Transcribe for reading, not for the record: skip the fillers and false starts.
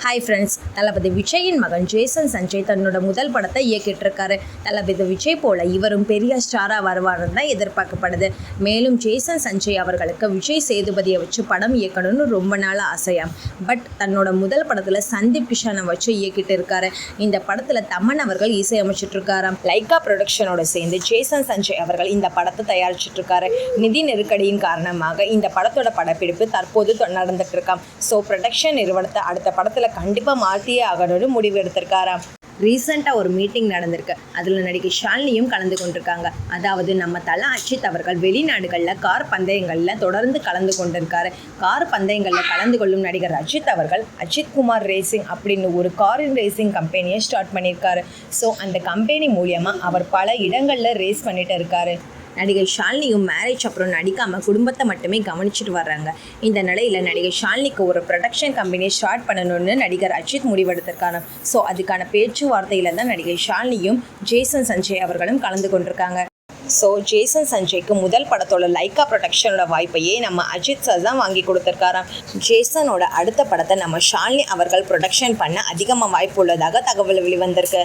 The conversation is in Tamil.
ஹாய் ஃப்ரெண்ட்ஸ், தளபதி விஜயின் மகன் ஜேசன் சஞ்சய் தன்னோட முதல் படத்தை இயக்கிட்டு இருக்காரு. தளபதி விஜய் போல இவரும் பெரிய ஸ்டாராக வருவாருன்னு தான் எதிர்பார்க்கப்படுது. மேலும் ஜேசன் சஞ்சய் அவர்களுக்கு விஜய் சேதுபதியை வச்சு படம் இயக்கணும்னு ரொம்ப நாள் ஆசையாம். பட் தன்னோட முதல் படத்தில் சந்தீப் கிஷனை வச்சு இயக்கிட்டு இருக்காரு. இந்த படத்தில் தமன் அவர்கள் இசையமைச்சிட்டு இருக்காராம். லைகா ப்ரொடக்ஷனோட சேர்ந்து ஜேசன் சஞ்சய் அவர்கள் இந்த படத்தை தயாரிச்சிட்டு இருக்காரு. நிதி நெருக்கடியின் காரணமாக இந்த படத்தோட படப்பிடிப்பு தற்போது நடந்துட்டு இருக்காம். ஸோ ப்ரொடக்ஷன் நிறுவனத்தை அடுத்த படத்தில் கண்டிப்பாக மாற்றியே ஆகணும்னு முடிவு எடுத்திருக்காராம். ரீசெண்டாக ஒரு மீட்டிங் நடந்திருக்கு. அதில் நடிகை ஷாலினியும் கலந்து கொண்டிருக்காங்க. அதாவது நம்ம தல அஜித் அவர்கள் வெளிநாடுகளில் கார் பந்தயங்களில் தொடர்ந்து கலந்து கொண்டிருக்காரு. கார் பந்தயங்களில் கலந்து கொள்ளும் நடிகர் அஜித் அவர்கள் அஜித் குமார் ரேசிங் அப்படின்னு ஒரு காரின் ரேசிங் கம்பெனியை ஸ்டார்ட் பண்ணியிருக்காரு. ஸோ அந்த கம்பெனி மூலியமாக அவர் பல இடங்களில் ரேஸ் பண்ணிட்டு இருக்காரு. நடிகை ஷாலினியும் மேரேஜ் அப்புறம் நடிக்காமல் குடும்பத்தை மட்டுமே கவனிச்சுட்டு வர்றாங்க. இந்த நிலையில் நடிகை ஷாலினிக்கு ஒரு ப்ரொடக்ஷன் கம்பெனியை ஸ்டார்ட் பண்ணணும்னு நடிகர் அஜித் முடிவெடுத்திருக்காங்க. ஸோ அதுக்கான பேச்சுவார்த்தையில் தான் நடிகை ஷாலினியும் ஜேசன் சஞ்சய் அவர்களும் கலந்து கொண்டிருக்காங்க. ஸோ ஜேசன் சஞ்சய்க்கு முதல் படத்தோட லைகா ப்ரொடக்ஷனோட வாய்ப்பையே நம்ம அஜித் சார் தான் வாங்கி கொடுத்துருக்காராம். ஜேசனோட அடுத்த படத்தை நம்ம ஷாலினி அவர்கள் ப்ரொடக்ஷன் பண்ண அதிகமாக வாய்ப்பு உள்ளதாக தகவல் வெளிவந்திருக்கு.